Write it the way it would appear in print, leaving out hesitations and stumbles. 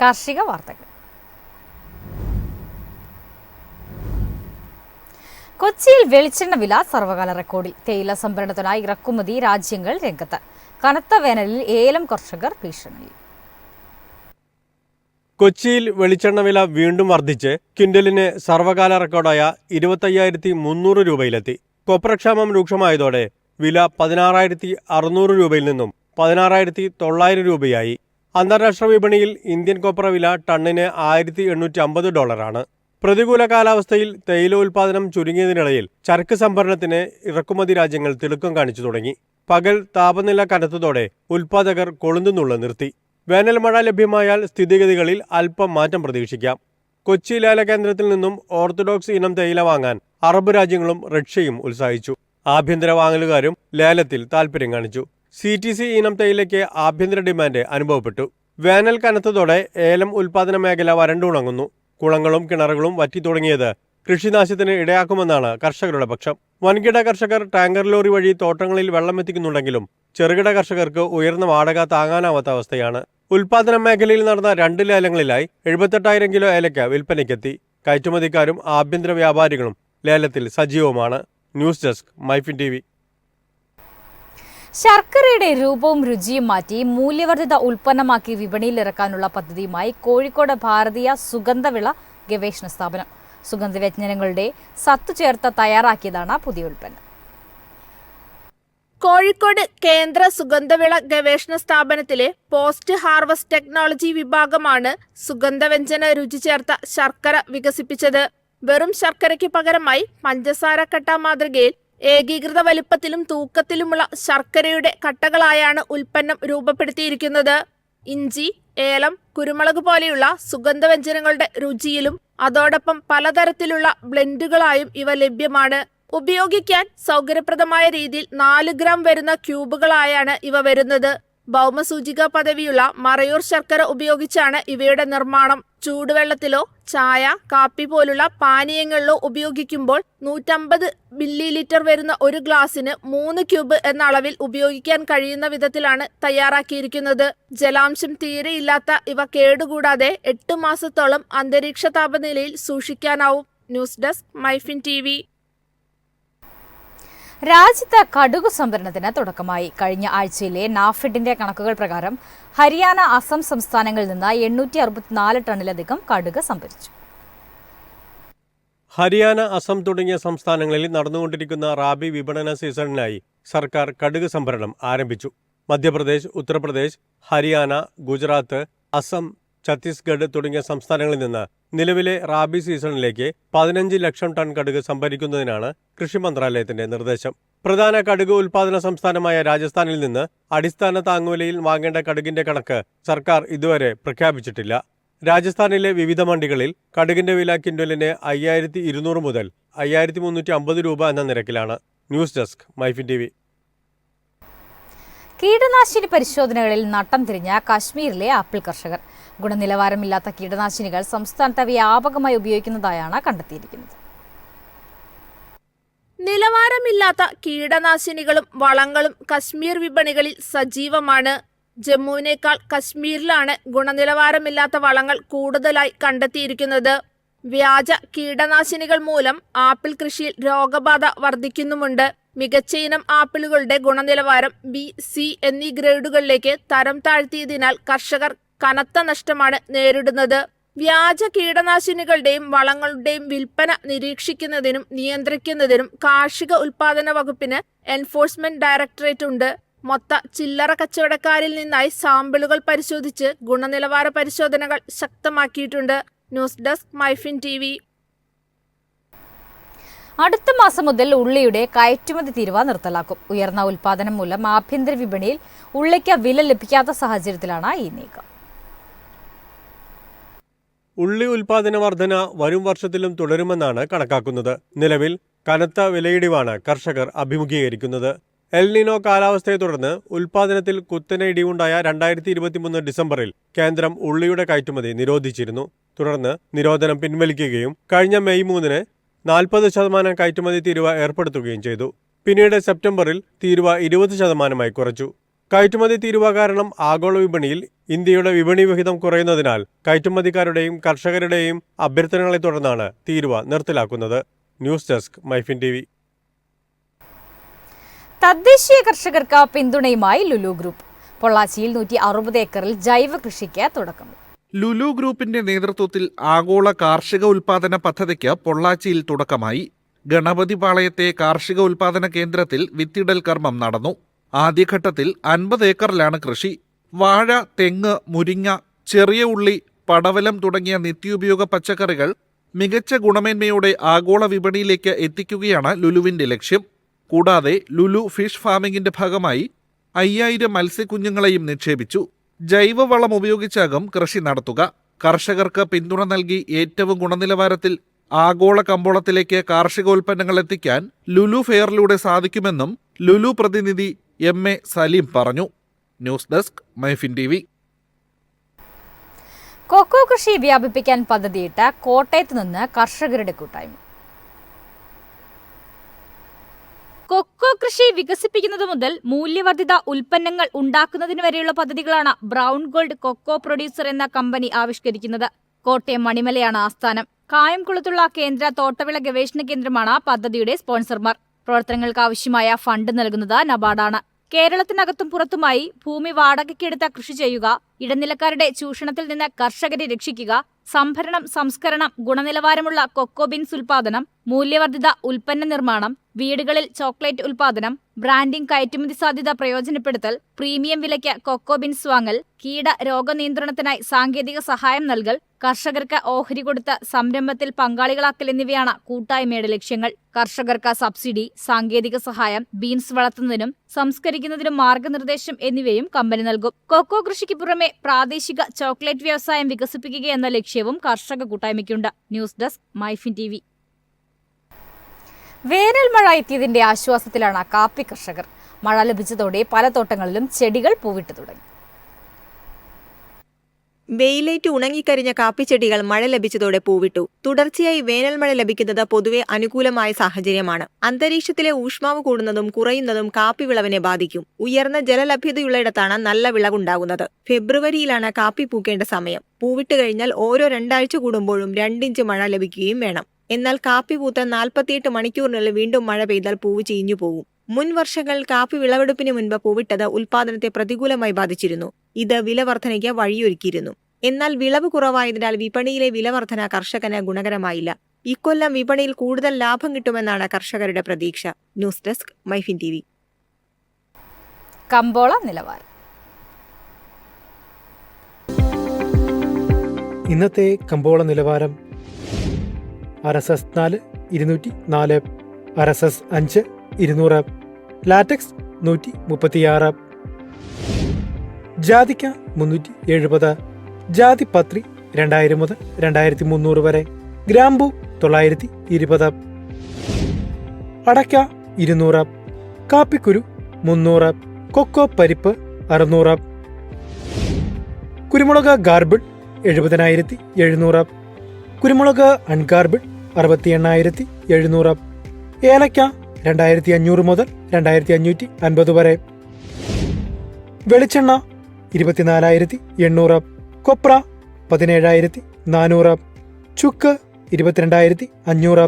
കാർഷിക വാർത്തകൾ. കൊച്ചിയിൽ വെളിച്ചെണ്ണ വില സർവകാല റെക്കോർഡിൽ. തേയില സംഭരണത്തിനായി ഇറക്കുമതി രാജ്യങ്ങൾ രംഗത്ത്. കനത്ത വേനലിൽ ഏലം കർഷകർ ഭീഷണിയിൽ. കൊച്ചിയിൽ വെളിച്ചെണ്ണ വില വീണ്ടും വർദ്ധിച്ച് ക്വിന്റലിന് സർവകാല റെക്കോർഡായ 25,300 രൂപയിലെത്തി. കൊപ്രക്ഷാമം രൂക്ഷമായതോടെ വില 16,600 രൂപയിൽ നിന്നും 16,900 രൂപയായി. അന്താരാഷ്ട്ര വിപണിയിൽ ഇന്ത്യൻ കൊപ്ര വില ടണ്ണിന് $1,850. പ്രതികൂല കാലാവസ്ഥയിൽ തേയില ഉൽപാദനം ചുരുങ്ങിയതിനിടയിൽ ചരക്ക് സംഭരണത്തിന് ഇറക്കുമതി രാജ്യങ്ങൾ തിടുക്കം കാണിച്ചു തുടങ്ങി. പകൽ താപനില കനത്തതോടെ ഉൽപാദകർ കൊളുന്തുന്നുള്ളത് നിർത്തി. വേനൽ മഴ ലഭ്യമായാൽ സ്ഥിതിഗതികളിൽ അല്പം മാറ്റം പ്രതീക്ഷിക്കാം. കൊച്ചി ലേല കേന്ദ്രത്തിൽ നിന്നും ഓർത്തഡോക്സ് ഇനം തേയില വാങ്ങാൻ അറബ് രാജ്യങ്ങളും റഷ്യയും ഉത്സാഹിച്ചു. ആഭ്യന്തര വാങ്ങലുകാരും ലേലത്തിൽ താൽപര്യം കാണിച്ചു. CTC ഇനം തേയിലയ്ക്ക് ആഭ്യന്തര ഡിമാൻഡ് അനുഭവപ്പെട്ടു. വേനൽ കനത്തതോടെ ഏലം ഉൽപാദന മേഖല വരണ്ടുണങ്ങുന്നു. കുളങ്ങളും കിണറുകളും വറ്റി തുടങ്ങിയത് കൃഷിനാശത്തിന് ഇടയാക്കുമെന്നാണ് കർഷകരുടെ പക്ഷം. വൻകിട കർഷകർ ടാങ്കർ ലോറി വഴി തോട്ടങ്ങളിൽ വെള്ളം എത്തിക്കുന്നുണ്ടെങ്കിലും ചെറുകിട കർഷകർക്ക് ഉയർന്ന വാടക താങ്ങാനാവാത്ത അവസ്ഥയാണ്. ഉൽപാദന മേഖലയിൽ നടന്ന 2 ലേലങ്ങളിലായി 78,000 കിലോ ഏലക്ക വിൽപ്പനയ്ക്കെത്തി. കയറ്റുമതിക്കാരും ആഭ്യന്തര വ്യാപാരികളും ലേലത്തിൽ സജീവമാണ്. News desk Myfin TV. ശർക്കരയുടെ രൂപവും രുചിയും മാറ്റി മൂല്യവർദ്ധിത ഉൽപ്പന്നമാക്കി വിപണിയിൽ ഇറക്കാനുള്ള പദ്ധതിയുമായി കോഴിക്കോട് ഭാരതീയ സുഗന്ധവിള ഗവേഷണ സ്ഥാപനം. സുഗന്ധവ്യഞ്ജനങ്ങളുടെ സത്ത് ചേർത്ത് തയ്യാറാക്കിയതാണ് പുതിയ ഉൽപ്പന്നം. കോഴിക്കോട് കേന്ദ്ര സുഗന്ധവിള ഗവേഷണ സ്ഥാപനത്തിലെ പോസ്റ്റ് ഹാർവസ്റ്റ് ടെക്നോളജി വിഭാഗമാണ് സുഗന്ധവ്യഞ്ജന രുചി ചേർത്ത ശർക്കര വികസിപ്പിച്ചത്. വെറും ശർക്കരയ്ക്ക് പകരമായി പഞ്ചസാര കട്ട മാതൃകയിൽ ഏകീകൃത വലുപ്പത്തിലും തൂക്കത്തിലുമുള്ള ശർക്കരയുടെ കട്ടകളായാണ് ഉൽപ്പന്നം രൂപപ്പെടുത്തിയിരിക്കുന്നത്. ഇഞ്ചി, ഏലം, കുരുമുളക് പോലെയുള്ള സുഗന്ധവ്യഞ്ജനങ്ങളുടെ രുചിയിലും അതോടൊപ്പം പലതരത്തിലുള്ള ബ്ലെൻഡുകളായും ഇവ ലഭ്യമാണ്. ഉപയോഗിക്കാൻ സൗകര്യപ്രദമായ രീതിയിൽ 4 ഗ്രാം വരുന്ന ക്യൂബുകളായാണ് ഇവ വരുന്നത്. ഭൗമസൂചിക പദവിയുള്ള മറയൂർ ശർക്കര ഉപയോഗിച്ചാണ് ഇവയുടെ നിർമ്മാണം. ചൂടുവെള്ളത്തിലോ ചായ, കാപ്പി പോലുള്ള പാനീയങ്ങളിലോ ഉപയോഗിക്കുമ്പോൾ 150 മില്ലി വരുന്ന ഒരു ഗ്ലാസ്സിന് 3 ക്യൂബ് എന്ന അളവിൽ ഉപയോഗിക്കാൻ കഴിയുന്ന വിധത്തിലാണ് തയ്യാറാക്കിയിരിക്കുന്നത്. ജലാംശം തീരെയില്ലാത്ത ഇവ കേടുകൂടാതെ 8 മാസത്തോളം അന്തരീക്ഷ താപനിലയിൽ സൂക്ഷിക്കാനാവും. News desk Myfin TV. രാജ്യത്ത് കടുക് സംഭരണത്തിന് തുടക്കമായി. കഴിഞ്ഞ ആഴ്ചയിലെ നാഫെഡിന്റെ കണക്കുകൾ പ്രകാരം ഹരിയാന, അസം സംസ്ഥാനങ്ങളിൽ നിന്ന് 864 ടണ്ണിലധികം കടുക് സംഭരിച്ചു. ഹരിയാന, അസം തുടങ്ങിയ സംസ്ഥാനങ്ങളിൽ നടന്നുകൊണ്ടിരിക്കുന്ന റാബി വിപണന സീസണിനായി സർക്കാർ കടുക് സംഭരണം ആരംഭിച്ചു. മധ്യപ്രദേശ്, ഉത്തർപ്രദേശ്, ഹരിയാന, ഗുജറാത്ത്, അസം, ഛത്തീസ്ഗഡ് തുടങ്ങിയ സംസ്ഥാനങ്ങളിൽ നിന്ന് നിലവിലെ റാബി സീസണിലേക്ക് 15 ലക്ഷം ടൺ കടുക് സംഭരിക്കുന്നതിനാണ് കൃഷി മന്ത്രാലയത്തിന്റെ നിർദ്ദേശം. പ്രധാന കടുക് ഉൽപാദന സംസ്ഥാനമായ രാജസ്ഥാനിൽ നിന്ന് അടിസ്ഥാന താങ്ങുവിലയിൽ വാങ്ങേണ്ട കടുകിന്റെ കണക്ക് സർക്കാർ ഇതുവരെ പ്രഖ്യാപിച്ചിട്ടില്ല. രാജസ്ഥാനിലെ വിവിധ മണ്ഡികളിൽ കടുകിന്റെ വില ക്വിന്റലിന് 5,200 മുതൽ 5,350 രൂപ എന്ന നിരക്കിലാണ്. News desk Myfin TV. കീടനാശിനി പരിശോധനകളിൽ നട്ടം തിരിഞ്ഞ കാശ്മീരിലെ ആപ്പിൾ കർഷകർ. ഗുണനിലവാരമില്ലാത്ത കീടനാശിനികൾ സംസ്ഥാനത്ത് വ്യാപകമായി ഉപയോഗിക്കുന്നതായാണ് കണ്ടെത്തിയിരിക്കുന്നത്. നിലവാരമില്ലാത്ത കീടനാശിനികളും വളങ്ങളും കശ്മീർ വിപണികളിൽ സജീവമാണ്. ജമ്മുവിനേക്കാൾ കശ്മീരിലാണ് ഗുണനിലവാരമില്ലാത്ത വളങ്ങൾ കൂടുതലായി കണ്ടെത്തിയിരിക്കുന്നത്. വ്യാജ കീടനാശിനികൾ മൂലം ആപ്പിൾ കൃഷിയിൽ രോഗബാധ വർദ്ധിക്കുന്നുമുണ്ട്. മികച്ച ഇനം ആപ്പിളുകളുടെ ഗുണനിലവാരം B, C എന്നീ ഗ്രേഡുകളിലേക്ക് തരം താഴ്ത്തിയതിനാൽ കർഷകർ കനത്ത നഷ്ടമാണ് നേരിടുന്നത്. വ്യാജ കീടനാശിനികളുടെയും വളങ്ങളുടെയും വിൽപ്പന നിരീക്ഷിക്കുന്നതിനും നിയന്ത്രിക്കുന്നതിനും കാർഷിക ഉൽപാദന വകുപ്പിന് എൻഫോഴ്സ്മെന്റ് ഡയറക്ടറേറ്റ് ഉണ്ട്. മൊത്ത ചില്ലറ കച്ചവടക്കാരിൽ നിന്നായി സാമ്പിളുകൾ പരിശോധിച്ച് ഗുണനിലവാര പരിശോധനകൾ ശക്തമാക്കിയിട്ടുണ്ട്. News desk Myfin TV. അടുത്ത മാസം മുതൽ ഉള്ളിയുടെ കയറ്റുമതി തീരുവ നിർത്തലാക്കും. ഉയർന്ന ഉൽപാദനം മൂലം ആഭ്യന്തര വിപണിയിൽ ഉള്ളിക്ക് വില ലഭിക്കാത്ത സാഹചര്യത്തിലാണ് ഈ നീക്കം. ഉള്ളി ഉൽപാദന വർധന വരും വർഷത്തിലും തുടരുമെന്നാണ് കണക്കാക്കുന്നത്. നിലവിൽ കനത്ത വിലയിടിവാണ് കർഷകർ അഭിമുഖീകരിക്കുന്നത്. എൽ നിനോ കാലാവസ്ഥയെ തുടർന്ന് ഉൽപാദനത്തിൽ കുത്തനെ ഇടിവുണ്ടായ 2023 ഡിസംബറിൽ കേന്ദ്രം ഉള്ളിയുടെ കയറ്റുമതി നിരോധിച്ചിരുന്നു. തുടർന്ന് നിരോധനം പിൻവലിക്കുകയും കഴിഞ്ഞ മെയ് 3-ന് 40% കയറ്റുമതി തീരുവ ഏർപ്പെടുത്തുകയും ചെയ്തു. പിന്നീട് സെപ്റ്റംബറിൽ തീരുവ 20%-ആയി കുറച്ചു. കയറ്റുമതി തീരുവ കാരണം ആഗോള വിപണിയിൽ ഇന്ത്യയുടെ വിപണി വിഹിതം കുറയുന്നതിനാൽ കയറ്റുമതിക്കാരുടെയും കർഷകരുടെയും അഭ്യർത്ഥനകളെ തുടർന്നാണ് തീരുവ നിർത്തലാക്കുന്നത്. News desk Myfin TV. തദ്ദേശീയ കർഷകർക്ക് പിന്തുണയുമായി ലുലു ഗ്രൂപ്പ്. പൊള്ളാച്ചിയിൽ 160 ഏക്കറിൽ ജൈവ കൃഷിക്ക് തുടക്കം. ലുലു ഗ്രൂപ്പിന്റെ നേതൃത്വത്തിൽ ആഗോള കാർഷിക ഉൽപാദന പദ്ധതിക്ക് പൊള്ളാച്ചിയിൽ തുടക്കമായി. ഗണപതിപാളയത്തെ കാർഷിക ഉൽപാദന കേന്ദ്രത്തിൽ വിത്തിടൽ കർമ്മം നടന്നു. ആദ്യഘട്ടത്തിൽ 50 ഏക്കറിലാണ് കൃഷി. വാഴ, തെങ്ങ്, മുരിങ്ങ, ചെറിയ ഉള്ളി, പടവലം തുടങ്ങിയ നിത്യോപയോഗ പച്ചക്കറികൾ മികച്ച ഗുണമേന്മയോടെ ആഗോള വിപണിയിലേക്ക് എത്തിക്കുകയാണ് ലുലുവിന്റെ ലക്ഷ്യം. കൂടാതെ ലുലു ഫിഷ് ഫാമിംഗിന്റെ ഭാഗമായി 5000 മത്സ്യക്കുഞ്ഞുങ്ങളെയും നിക്ഷേപിച്ചു. ജൈവവളം ഉപയോഗിച്ചാകും കൃഷി നടത്തുക. കർഷകർക്ക് പിന്തുണ നൽകി ഏറ്റവും ഗുണനിലവാരത്തിൽ ആഗോള കമ്പോളത്തിലേക്ക് കാർഷികോൽപ്പന്നങ്ങൾ എത്തിക്കാൻ ലുലു ഫെയറിലൂടെ സാധിക്കുമെന്നും ലുലു പ്രതിനിധി MA സലീം പറഞ്ഞു. News desk Myfin TV. Cocoa കൃഷി വ്യാപിപ്പിക്കാൻ പദ്ധതിയിട്ട കോട്ടയത്ത് നിന്ന് കർഷകരുടെ കൂട്ടായ്മ. കൊക്കോ കൃഷി വികസിപ്പിക്കുന്നത് മുതൽ മൂല്യവർദ്ധിത ഉൽപ്പന്നങ്ങൾ ഉണ്ടാക്കുന്നതിന് വരെയുള്ള പദ്ധതികളാണ് ബ്രൗൺ ഗോൾഡ് കൊക്കോ പ്രൊഡ്യൂസർ എന്ന കമ്പനി ആവിഷ്കരിക്കുന്നത്. കോട്ടയം മണിമലയാണ് ആസ്ഥാനം. കായംകുളത്തുള്ള കേന്ദ്ര തോട്ടവിള ഗവേഷണ കേന്ദ്രമാണ് പദ്ധതിയുടെ സ്പോൺസർമാർ. പ്രവർത്തനങ്ങൾക്ക് ആവശ്യമായ ഫണ്ട് നൽകുന്നത് നബാർഡാണ്. കേരളത്തിനകത്തും പുറത്തുമായി ഭൂമി വാടകയ്ക്കെടുത്ത് കൃഷി ചെയ്യുക, ഇടനിലക്കാരുടെ ചൂഷണത്തിൽ നിന്ന് കർഷകരെ രക്ഷിക്കുക, സംഭരണം, സംസ്കരണം, ഗുണനിലവാരമുള്ള കൊക്കോ ബീൻസ് ഉൽപാദനം, മൂല്യവർദ്ധിത ഉൽപ്പന്ന നിർമ്മാണം, വീടുകളിൽ ചോക്ലേറ്റ് ഉൽപാദനം, ബ്രാൻഡിംഗ്, കയറ്റുമതി സാധ്യത പ്രയോജനപ്പെടുത്തൽ, പ്രീമിയം വിലയ്ക്ക് കൊക്കോ ബീൻസ് വാങ്ങൽ, കീട രോഗനിയന്ത്രണത്തിനായി സാങ്കേതിക സഹായം നൽകൽ, കർഷകർക്ക് ഓഹരി കൊടുത്ത് സംരംഭത്തിൽ പങ്കാളികളാക്കൽ എന്നിവയാണ് കൂട്ടായ്മയുടെ ലക്ഷ്യങ്ങൾ. കർഷകർക്ക് സബ്സിഡി, സാങ്കേതിക സഹായം, ബീൻസ് വളർത്തുന്നതിനും സംസ്കരിക്കുന്നതിനും മാർഗനിർദ്ദേശം എന്നിവയും കമ്പനി നൽകും. കൊക്കോ കൃഷിക്ക് പുറമെ പ്രാദേശിക ചോക്ലേറ്റ് വ്യവസായം വികസിപ്പിക്കുകയെന്ന ലക്ഷ്യവും കർഷക കൂട്ടായ്മയ്ക്കുണ്ട്. News desk Myfin TV. വേനൽ മഴ എത്തിയതിന്റെ ആശ്വാസത്തിലാണ് കാപ്പി കർഷകർ. മഴ ലഭിച്ചതോടെ പല തോട്ടങ്ങളിലും ചെടികൾ പൂവിട്ടു തുടങ്ങി. വെയിലേറ്റ് ഉണങ്ങിക്കരിഞ്ഞ കാപ്പിച്ചെടികൾ മഴ ലഭിച്ചതോടെ പൂവിട്ടു. തുടർച്ചയായി വേനൽ മഴ ലഭിക്കുന്നത് പൊതുവെ അനുകൂലമായ സാഹചര്യമാണ്. അന്തരീക്ഷത്തിലെ ഊഷ്മാവ് കൂടുന്നതും കുറയുന്നതും കാപ്പി വിളവിനെ ബാധിക്കും. ഉയർന്ന ജലലഭ്യതയുള്ളയിടത്താണ് നല്ല വിളവുണ്ടാകുന്നത്. ഫെബ്രുവരിയിലാണ് കാപ്പി പൂക്കേണ്ട സമയം. പൂവിട്ട് കഴിഞ്ഞാൽ ഓരോ 2 ആഴ്ച കൂടുമ്പോഴും 2 ഇഞ്ച് മഴ ലഭിക്കുകയും വേണം. എന്നാൽ കാപ്പി പൂത്ത 48 മണിക്കൂറിനുള്ളിൽ വീണ്ടും മഴ പെയ്താൽ പൂവ് ചീഞ്ഞു പോകും. മുൻ വർഷങ്ങളിൽ കാപ്പി വിളവെടുപ്പിന് മുൻപ് പൂവിട്ടത് ഉൽപാദനത്തെ പ്രതികൂലമായി ബാധിച്ചിരുന്നു. ഇത് വിലവർധനയ്ക്ക് വഴിയൊരുക്കിയിരുന്നു. എന്നാൽ വിളവ് കുറവായതിനാൽ വിപണിയിലെ വിലവർധന കർഷകന് ഗുണകരമായില്ല. ഇക്കൊല്ലം വിപണിയിൽ കൂടുതൽ ലാഭം കിട്ടുമെന്നാണ് കർഷകരുടെ പ്രതീക്ഷ. News desk Myfin TV. കമ്പോള നിലവാരം. ഇന്നത്തെ കമ്പോള നിലവാരം: RSS 4 204, RSS 5 200, ലാറ്റക്സ് 136, ജാതിക്ക 370, ജാതിപത്രി 2000 മുതൽ 2300 വരെ, ഗ്രാമ്പു 920, അടയ്ക്ക 200, കാപ്പിക്കുരു 300, കൊക്കോ പരിപ്പ് 600, കുരുമുളക് ഗാർബിൾ 70,700, കുരുമുളക് അൺഗാർബിൾ 68,700, ഏലക്ക 2500 മുതൽ 2550 വരെ, വെളിച്ചെണ്ണ 24,800, കൊപ്ര 17,400, ചുക്ക് 22,500.